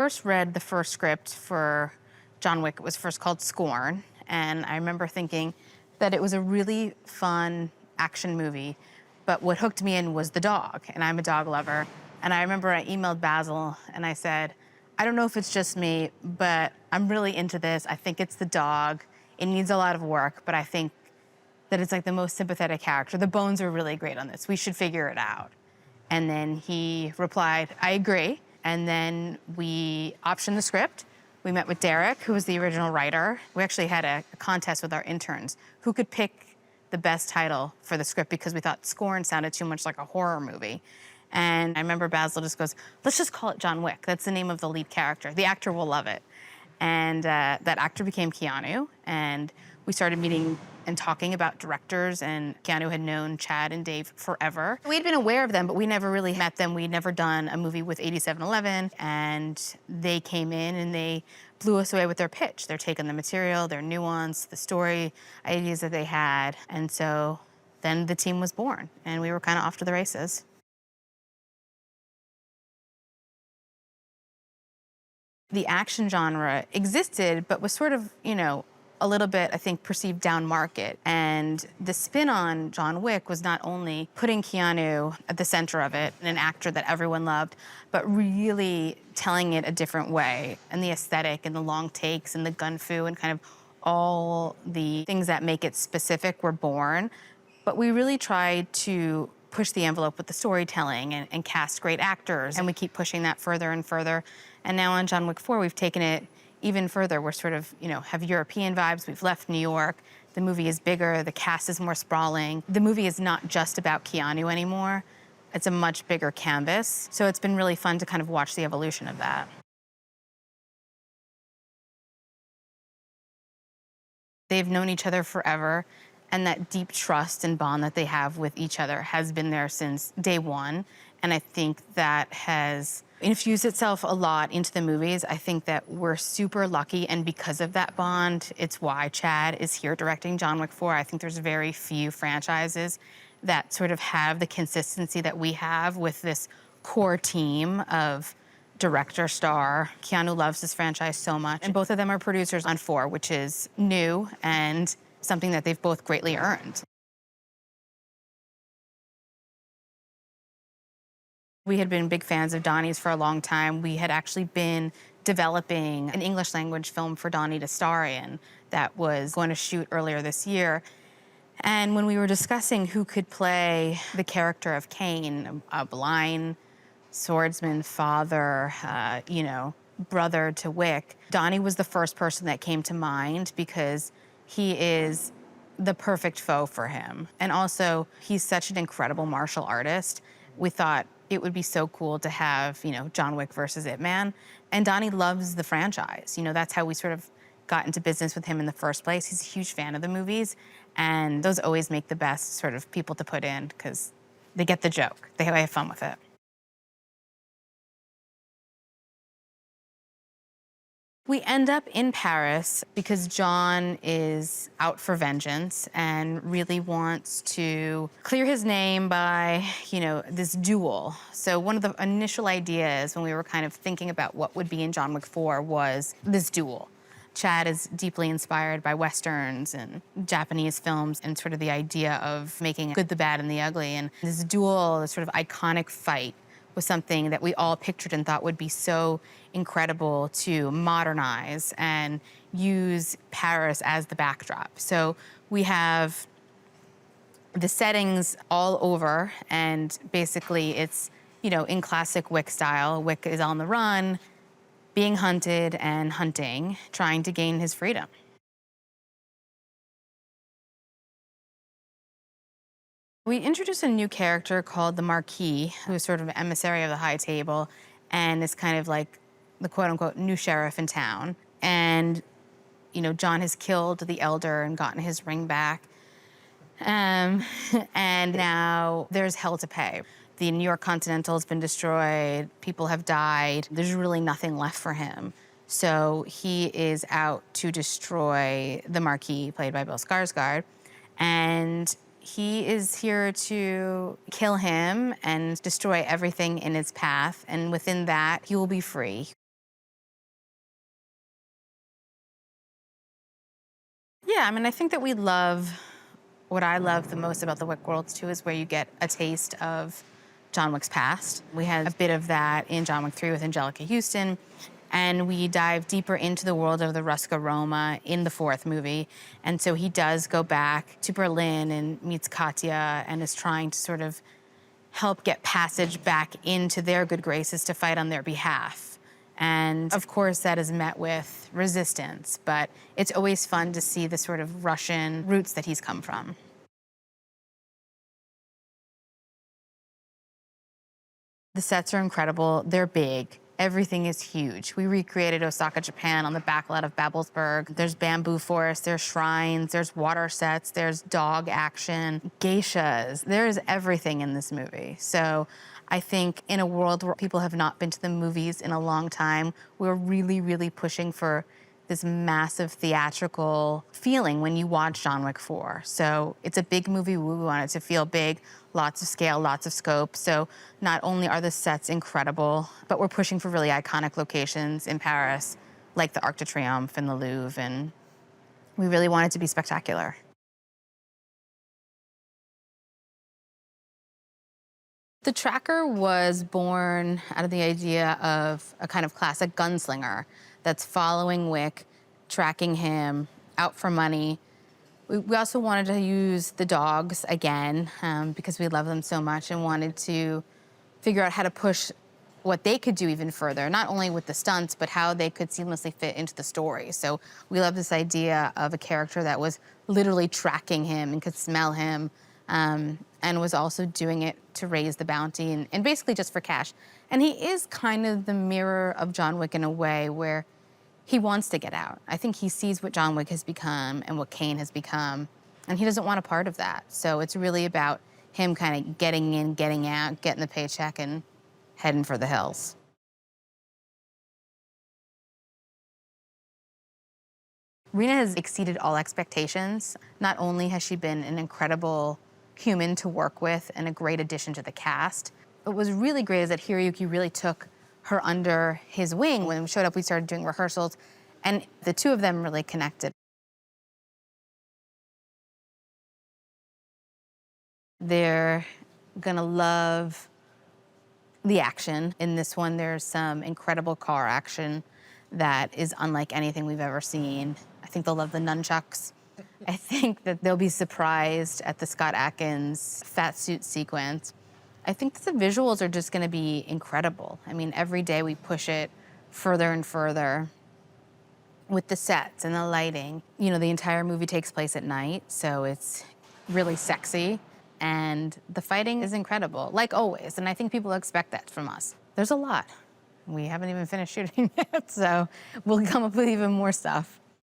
First read the first script for John Wick. It was first called Scorn, and I remember thinking that it was a really fun action movie, but what hooked me in was the dog, and I'm a dog lover. And I remember I emailed Basil and I said, I don't know if it's just me, but I'm really into this. I think it's the dog. It needs a lot of work, but I think that it's like the most sympathetic character. The bones are really great on this. We should figure it out. And then he replied, I agree. And then we optioned the script. We met with Derek, who was the original writer. We actually had a contest with our interns who could pick the best title for the script because we thought Scorn sounded too much like a horror movie. And I remember Basil just goes, let's just call it John Wick. That's the name of the lead character. The actor will love it. And that actor became Keanu, and we started meeting and talking about directors, and Keanu had known Chad and Dave forever. We'd been aware of them, but we never really met them. We'd never done a movie with 8711, and they came in and they blew us away with their pitch. They're taking the material, their nuance, the story ideas that they had, and so then the team was born, and we were kind of off to the races. The action genre existed, but was sort of, a little bit, I think, perceived down market. And the spin on John Wick was not only putting Keanu at the center of it, an actor that everyone loved, but really telling it a different way. And the aesthetic and the long takes and the gun fu and kind of all the things that make it specific were born. But we really tried to push the envelope with the storytelling and cast great actors. And we keep pushing that further and further. And now on John Wick 4, we've taken it even further. We're sort of, have European vibes. We've left New York. The movie is bigger. The cast is more sprawling. The movie is not just about Keanu anymore. It's a much bigger canvas. So it's been really fun to kind of watch the evolution of that. They've known each other forever, and that deep trust and bond that they have with each other has been there since day one. And I think that has infused itself a lot into the movies. I think that we're super lucky, and because of that bond, it's why Chad is here directing John Wick 4. I think there's very few franchises that sort of have the consistency that we have with this core team of director, star. Keanu loves this franchise so much, and both of them are producers on 4, which is new and something that they've both greatly earned. We had been big fans of Donnie's for a long time. We had actually been developing an English language film for Donnie to star in that was going to shoot earlier this year. And when we were discussing who could play the character of Kane, a blind swordsman, father, brother to Wick, Donnie was the first person that came to mind because he is the perfect foe for him. And also, he's such an incredible martial artist. We thought it would be so cool to have, John Wick versus Ip Man. And Donnie loves the franchise. That's how we sort of got into business with him in the first place. He's a huge fan of the movies, and those always make the best sort of people to put in because they get the joke. They have fun with it. We end up in Paris because John is out for vengeance and really wants to clear his name by, this duel. So one of the initial ideas when we were kind of thinking about what would be in John Wick 4 was this duel. Chad is deeply inspired by Westerns and Japanese films and sort of the idea of making good, the bad, and the ugly. And this duel, this sort of iconic fight, was something that we all pictured and thought would be so incredible to modernize and use Paris as the backdrop. So we have the settings all over, and basically it's, in classic Wick style. Wick is on the run, being hunted and hunting, trying to gain his freedom. We introduced a new character called the Marquis, who is sort of an emissary of the high table, and is kind of like the quote-unquote new sheriff in town. And, John has killed the elder and gotten his ring back. And now there's hell to pay. The New York Continental has been destroyed. People have died. There's really nothing left for him. So he is out to destroy the Marquis, played by Bill Skarsgård. And he is here to kill him and destroy everything in its path. And within that, he will be free. Yeah, I mean, I think that we love, what I love the most about the Wick worlds too is where you get a taste of John Wick's past. We had a bit of that in John Wick 3 with Angelica Houston, and we dive deeper into the world of the Ruska Roma in the fourth movie. And so he does go back to Berlin and meets Katya and is trying to sort of help get passage back into their good graces to fight on their behalf. And of course, that is met with resistance, but it's always fun to see the sort of Russian roots that he's come from. The sets are incredible. They're big. Everything is huge. We recreated Osaka, Japan on the backlot of Babelsberg. There's bamboo forests, there's shrines, there's water sets, there's dog action, geishas. There's everything in this movie. So I think in a world where people have not been to the movies in a long time, we're really, really pushing for this massive theatrical feeling when you watch John Wick 4. So it's a big movie. We want it to feel big, lots of scale, lots of scope. So not only are the sets incredible, but we're pushing for really iconic locations in Paris, like the Arc de Triomphe and the Louvre, and we really want it to be spectacular. The tracker was born out of the idea of a kind of classic gunslinger that's following Wick, tracking him out for money. We also wanted to use the dogs again because we love them so much and wanted to figure out how to push what they could do even further, not only with the stunts, but how they could seamlessly fit into the story. So we love this idea of a character that was literally tracking him and could smell him, and was also doing it to raise the bounty and basically just for cash. And he is kind of the mirror of John Wick in a way where he wants to get out. I think he sees what John Wick has become and what Kane has become, and he doesn't want a part of that. So it's really about him kind of getting in, getting out, getting the paycheck, and heading for the hills. Rena has exceeded all expectations. Not only has she been an incredible human to work with and a great addition to the cast, what was really great is that Hiroyuki really took her under his wing. When we showed up, we started doing rehearsals, and the two of them really connected. They're gonna love the action. In this one, there's some incredible car action that is unlike anything we've ever seen. I think they'll love the nunchucks. I think that they'll be surprised at the Scott Adkins fat suit sequence. I think that the visuals are just gonna be incredible. I mean, every day we push it further and further with the sets and the lighting. You know, the entire movie takes place at night, so it's really sexy. And the fighting is incredible, like always. And I think people expect that from us. There's a lot. We haven't even finished shooting yet, so we'll come up with even more stuff.